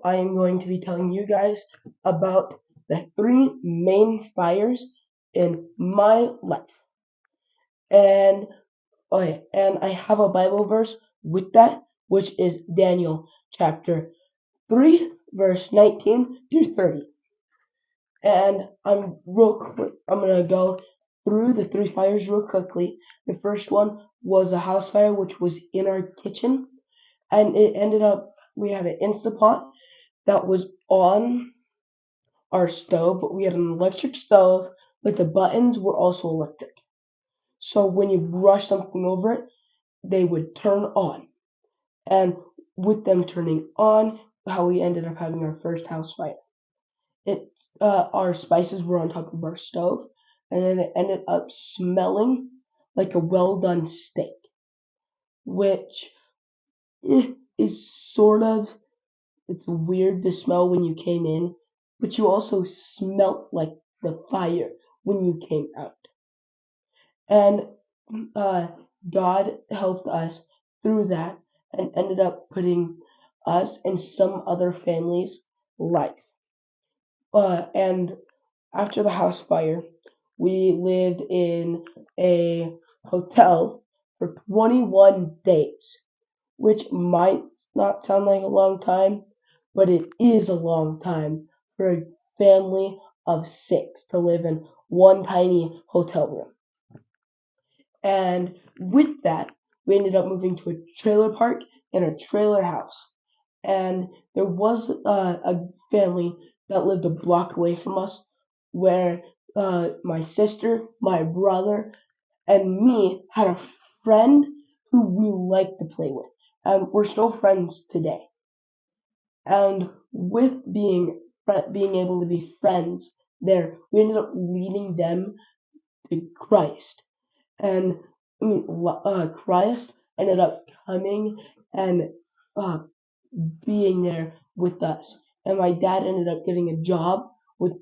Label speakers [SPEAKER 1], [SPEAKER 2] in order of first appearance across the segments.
[SPEAKER 1] I am going to be telling you guys about the three main fires in my life. And and I have a Bible verse with that, which is Daniel chapter 3, verse 19 through 30. And I'm gonna go through the three fires real quickly. The first one was a house fire, which was in our kitchen, and it ended up we had an Instapot that was on our stove, but we had an electric stove, but the buttons were also electric. So when you brush something over it, they would turn on. And with them turning on, how we ended up having our first house fire. Our spices were on top of our stove, and then it ended up smelling like a well done steak, which is sort of it's weird to smell when you came in, but you also smelt like the fire when you came out. And uh, God helped us through that and ended up putting us and some other families' life. And after the house fire, we lived in a hotel for 21 days, which might not sound like a long time, but it is a long time for a family of 6 to live in one tiny hotel room. And with that, we ended up moving to a trailer park and a trailer house. And there was a family that lived a block away from us where my sister, my brother, and me had a friend who we liked to play with. And we're still friends today. And with being able to be friends there, we ended up leading them to Christ. And Christ ended up coming and uh, being there with us. And my dad ended up getting a job with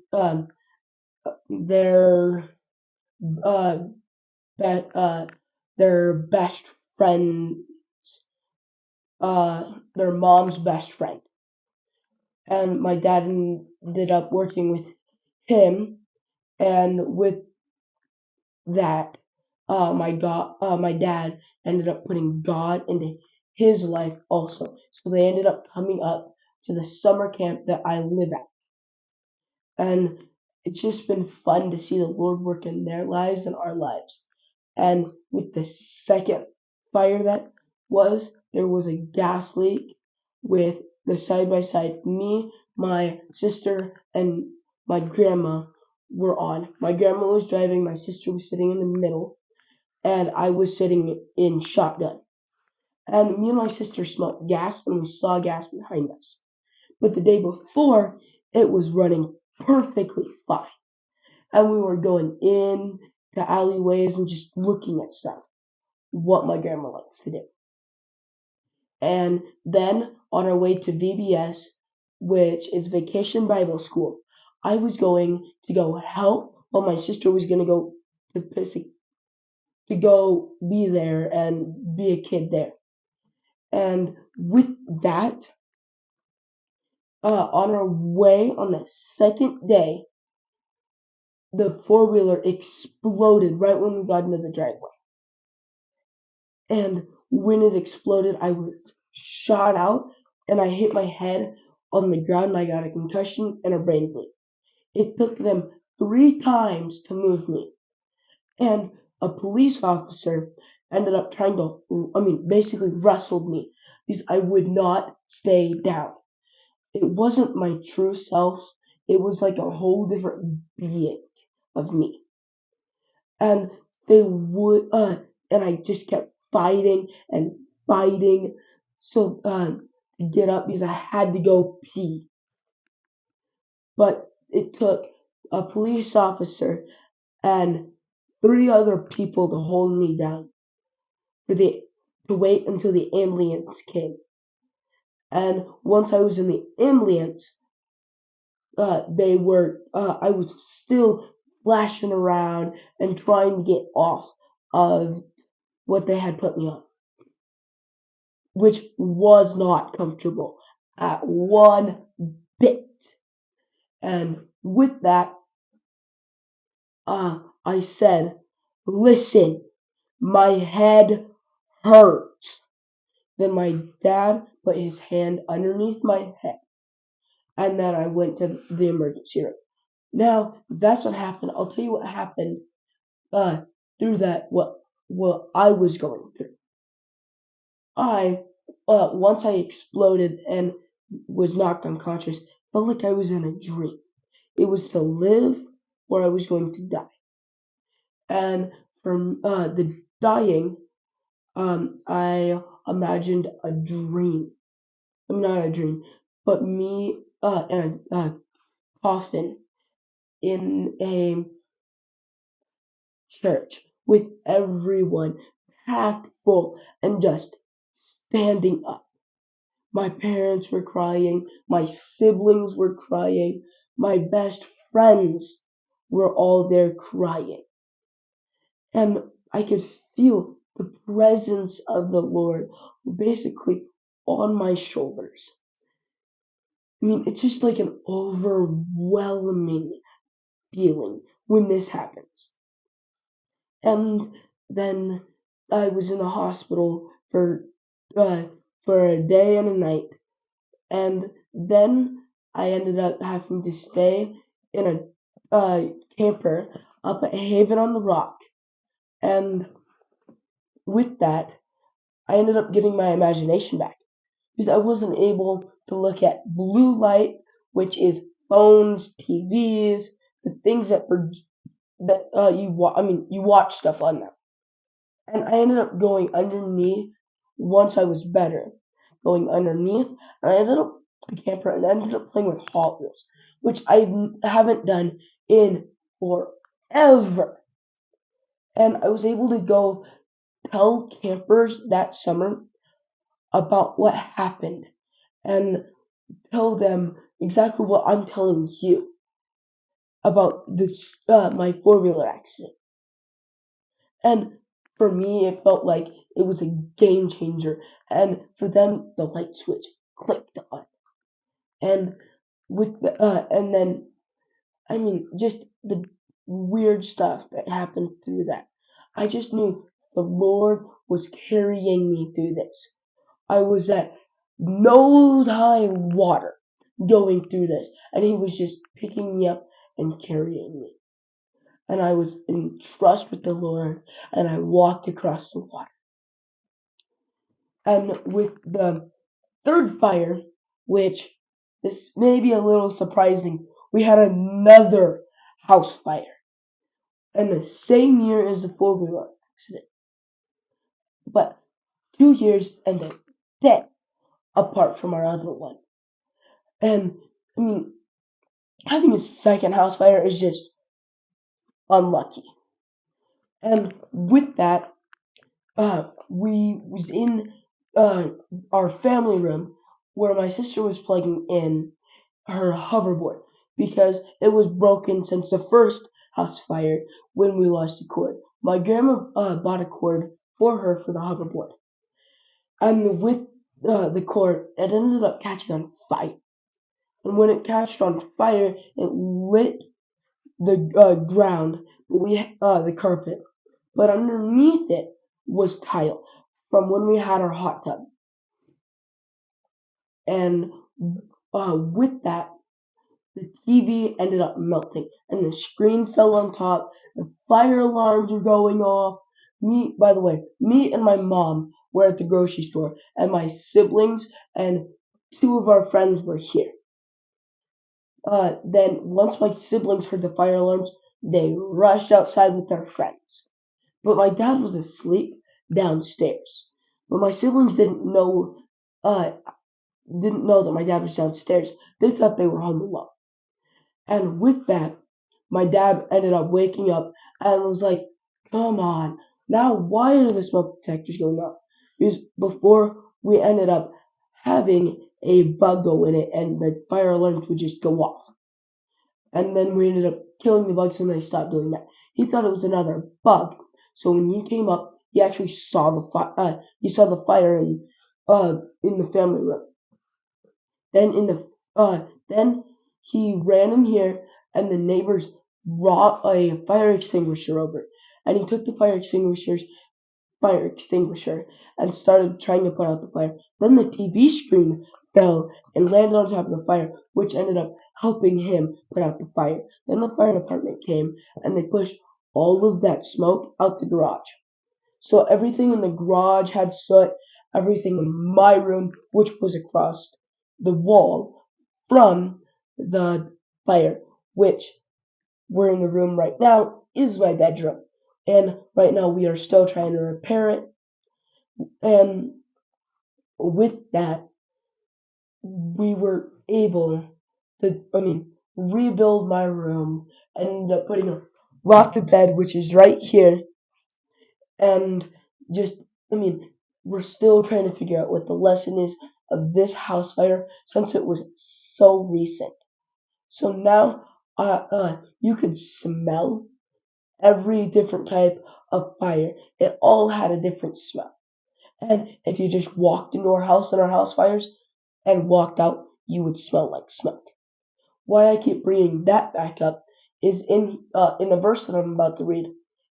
[SPEAKER 1] their uh, their best friend, their mom's best friend. And my dad ended up working with him, and with that, my dad ended up putting God into his life also. So they ended up coming up to the summer camp that I live at, and it's just been fun to see the Lord work in their lives and our lives. And with the second fire there was a gas leak with the side by side me, my sister, and my grandma were on. My grandma was driving, my sister was sitting in the middle, and I was sitting in shotgun. And me and my sister smelled gas and we saw gas behind us. But the day before, it was running perfectly fine. And we were going in the alleyways and just looking at stuff, what my grandma likes to do. And then on our way to VBS, which is Vacation Bible School, I was going to go help while my sister was going to go to go be there and be a kid there. And with that, on our way on the second day, the four-wheeler exploded right when we got into the driveway. And when it exploded, I was shot out and I hit my head on the ground and I got a concussion and a brain bleed. It took them 3 times to move me. And a police officer ended up basically wrestled me because I would not stay down. It wasn't my true self. It was like a whole different being of me. And and I just kept fighting and fighting to get up because I had to go pee. But it took a police officer and 3 other people to hold me down to wait until the ambulance came. And once I was in the ambulance, I was still flashing around and trying to get off of what they had put me on, which was not comfortable at one And with that, I said, listen, my head hurts. Then my dad put his hand underneath my head, and then I went to the emergency room. Now, that's what happened. I'll tell you what happened uh, through that, what I was going through. I, once I exploded and was knocked unconscious, felt like I was in a dream. It was to live or I was going to die. And from the dying, I imagined a dream. I'm not a dream, but me in a coffin in a church with everyone packed full and just standing up. My parents were crying, my siblings were crying, my best friends were all there crying. And I could feel the presence of the Lord basically on my shoulders. I mean, it's just like an overwhelming feeling when this happens. And then I was in the hospital uh, for a day and a night, and then I ended up having to stay in a camper up at Haven on the Rock, and with that, I ended up getting my imagination back because I wasn't able to look at blue light, which is phones, TVs, the things you watch stuff on them. And I ended up going underneath once I was better, going underneath, and I ended up the camper and ended up playing with Hot Wheels, which I haven't done in forever. And I was able to go tell campers that summer about what happened and tell them exactly what I'm telling you about this my 4-wheeler accident. And for me, it felt like it was a game changer. And for them, the light switch clicked on. And and then, I mean, just the weird stuff that happened through that. I just knew the Lord was carrying me through this. I was at nose high water going through this, and He was just picking me up and carrying me. And I was in trust with the Lord, and I walked across the water. And with the third fire, which this may be a little surprising, we had another house fire in the same year as the 4-wheeler accident, but 2 years and a day apart from our other one. And I mean, having a second house fire is just unlucky. And with that, we was in uh, our family room where my sister was plugging in her hoverboard because it was broken since the first house fire when we lost the cord. My grandma bought a cord for her for the hoverboard, and with the cord, it ended up catching on fire. And when it catched on fire, it lit the ground, the carpet, but underneath it was tile from when we had our hot tub. And with that, the TV ended up melting, and the screen fell on top. The fire alarms were going off. By the way, me and my mom were at the grocery store, and my siblings and two of our friends were here. Then, once my siblings heard the fire alarms, they rushed outside with their friends. But my dad was asleep downstairs. But my siblings uh, didn't know that my dad was downstairs. They thought they were home alone. And with that, my dad ended up waking up and was like, come on, now why are the smoke detectors going off? Because before we ended up having a bug go in it and the fire alarms would just go off. And then we ended up killing the bugs and they stopped doing that. He thought it was another bug. So when he came up, he actually saw the fire in the family room. Then he ran in here, and the neighbors brought a fire extinguisher over, and he took the fire extinguisher and started trying to put out the fire. Then the TV screen fell and landed on top of the fire, which ended up helping him put out the fire. Then the fire department came and they pushed all of that smoke out the garage. So everything in the garage had soot, everything in my room, which was across the wall from the fire, which we're in the room right now, is my bedroom. And right now we are still trying to repair it. And with that, we were able to, rebuild my room and ended up putting a loft of bed, which is right here. And just, we're still trying to figure out what the lesson is of this house fire since it was so recent. So now, you could smell every different type of fire. It all had a different smell. And if you just walked into our house and our house fires and walked out, you would smell like smoke. Why I keep bringing that back up is in the verse that I'm about to read,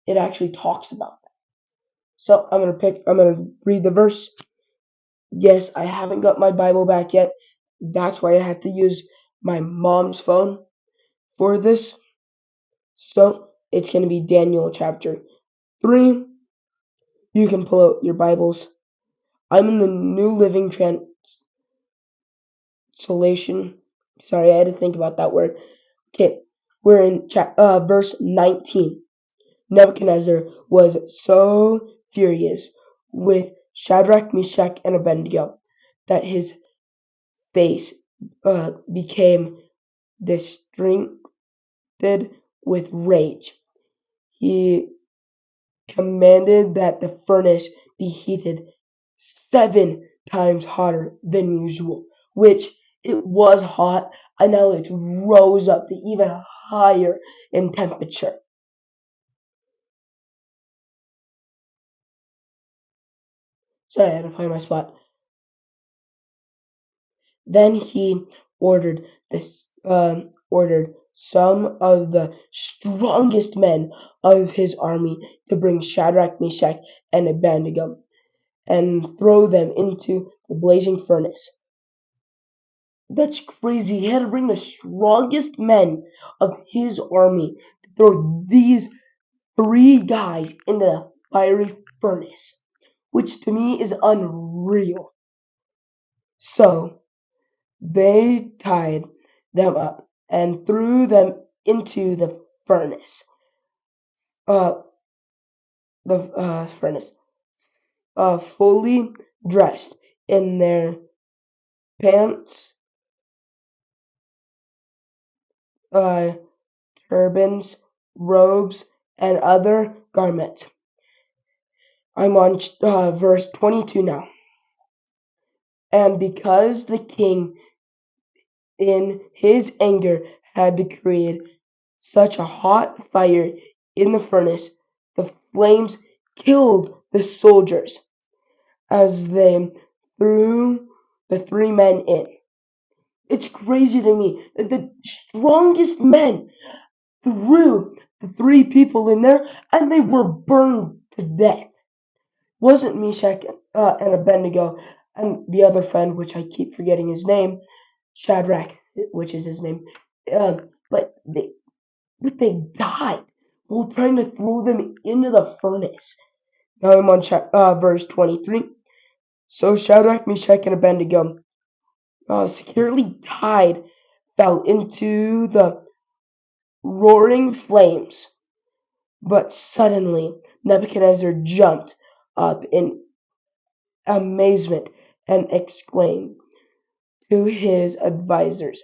[SPEAKER 1] it actually talks about that. So I'm gonna read the verse. Yes, I haven't got my Bible back yet. That's why I had to use my mom's phone for this. So it's gonna be Daniel chapter 3. You can pull out your Bibles. I'm in the New Living Translation. Sorry, I had to think about that word. Okay, we're in verse 19. Nebuchadnezzar was so furious with Shadrach, Meshach, and Abednego that his face became distorted with rage. He commanded that the furnace be heated 7 times hotter than usual, which it was hot, and now it rose up to even higher in temperature. Sorry, I had to find my spot. Then he ordered ordered some of the strongest men of his army to bring Shadrach, Meshach, and Abednego and throw them into the blazing furnace. That's crazy. He had to bring the strongest men of his army to throw these 3 guys into the fiery furnace, which to me is unreal. So they tied them up and threw them into the furnace. Uh, the furnace, fully dressed in their pants, uh, turbans, robes, and other garments. I'm on verse 22 now. And because the king, in his anger, had decreed such a hot fire in the furnace, the flames killed the soldiers as they threw the 3 men in. It's crazy to me that the strongest men threw the 3 people in there and they were burned to death. Wasn't Meshach and Abednego and the other friend, which I keep forgetting his name, Shadrach, which is his name, but they died while trying to throw them into the furnace. Now I'm on verse 23. So Shadrach, Meshach, and Abednego, securely tied, fell into the roaring flames. But suddenly Nebuchadnezzar jumped up in amazement and exclaimed to his advisors,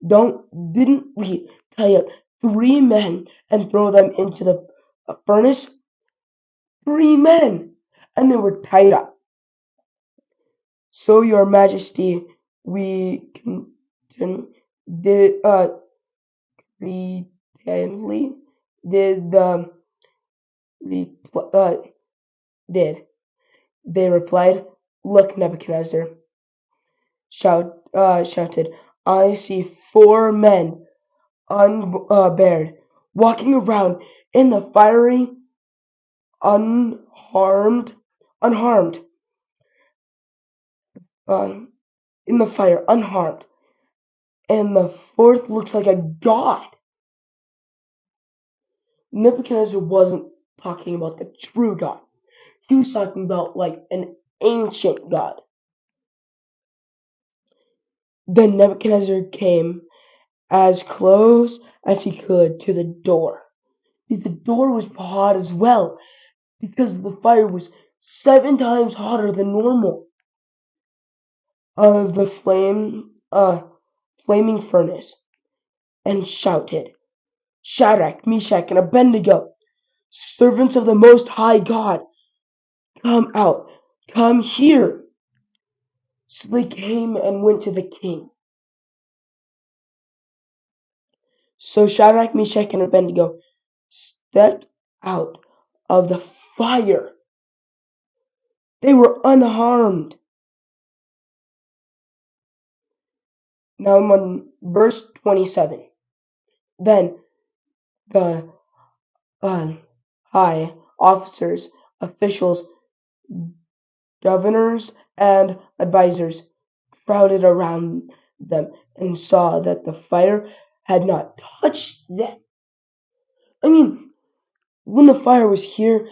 [SPEAKER 1] didn't we tie up 3 men and throw them into the furnace? 3 men! And they were tied up. So, your majesty, we did, repeatedly did the did. They replied, Look, Nebuchadnezzar, shouted, I see four men unbared, walking around in the fiery, unharmed, um, in the fire, unharmed. And the fourth looks like a god. Nebuchadnezzar wasn't talking about the true God. He was talking about like an ancient God. Then Nebuchadnezzar came as close as he could to the door. The door was hot as well because the fire was 7 times hotter than normal of the flaming furnace, and shouted, Shadrach, Meshach, and Abednego, servants of the Most High God, come out, come here. So they came and went to the king. So Shadrach, Meshach, and Abednego stepped out of the fire. They were unharmed. Now I'm on verse 27. Then the high officers, officials, governors, and advisers crowded around them and saw that the fire had not touched them. I mean, when the fire was here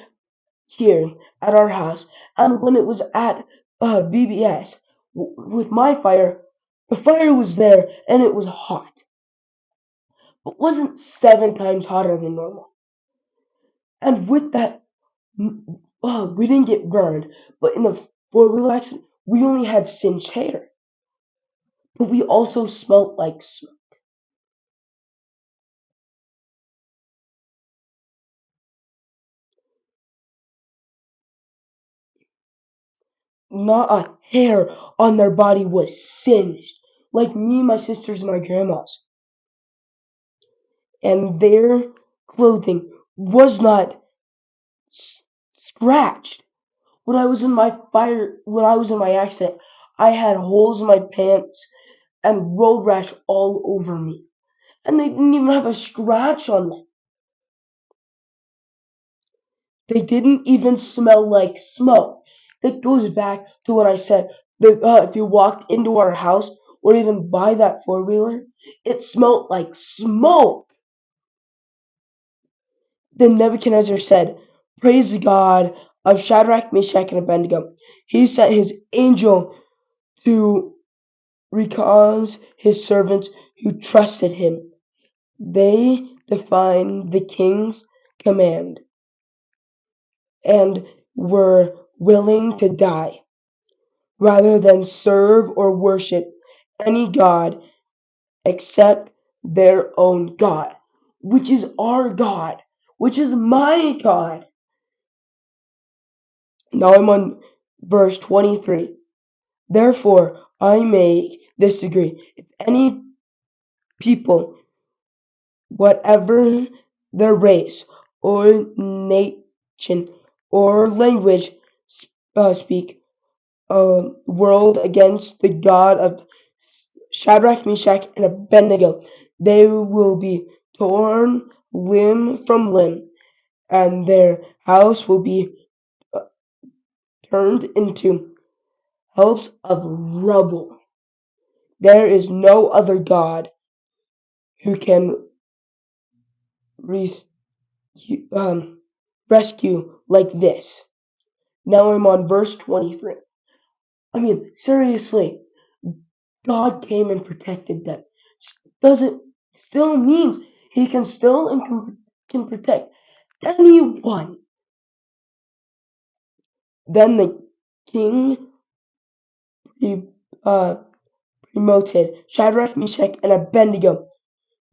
[SPEAKER 1] at our house, and when it was at VBS with my fire, the fire was there and it was hot, but wasn't 7 times hotter than normal. And with that, we didn't get burned, but in the four-wheeler accident, we only had singed hair, but we also smelled like smoke. Not a hair on their body was singed, like me, my sisters, and my grandma's. And their clothing was not scratched. When I was in my accident, I had holes in my pants and road rash all over me. And they didn't even have a scratch on them. They didn't even smell like smoke. That goes back to what I said. If you walked into our house or even by that four-wheeler, it smelled like smoke. Then Nebuchadnezzar said, Praise the God of Shadrach, Meshach, and Abednego. He sent his angel to recause his servants who trusted him. They defied the king's command and were willing to die rather than serve or worship any god except their own God, which is our God, which is my God. Now I'm on verse 23. Therefore, I make this decree. If any people, whatever their race or nation or language, speak a word against the God of Shadrach, Meshach, and Abednego, they will be torn limb from limb, and their house will be turned into heaps of rubble. There is no other God who can rescue, rescue like this. Now I'm on verse 23. I mean, seriously, God came and protected them. Doesn't still means he can still and can protect anyone. Then the king uh, promoted Shadrach, Meshach, and Abednego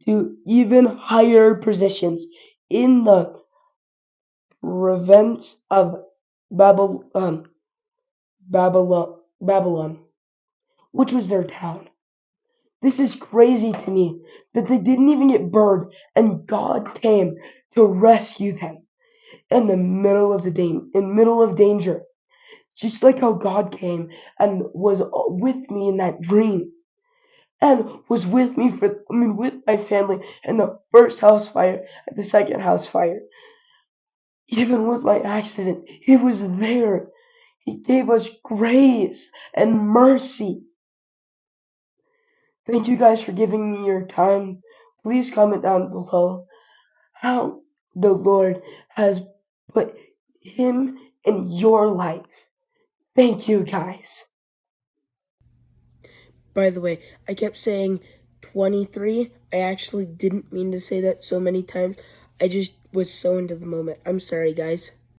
[SPEAKER 1] to even higher positions in the province of Babylon, which was their town. This is crazy to me that they didn't even get burned, and God came to rescue them in the middle of danger, just like how God came and was with me in that dream. and was with me with my family in the first house fire, at the second house fire. Even with my accident, He was there. He gave us grace and mercy. Thank you guys for giving me your time. Please comment down below how the Lord has put Him in your life. Thank you guys. By the way, I kept saying 23. I actually didn't mean to say that so many times. I just was so into the moment. I'm sorry, guys.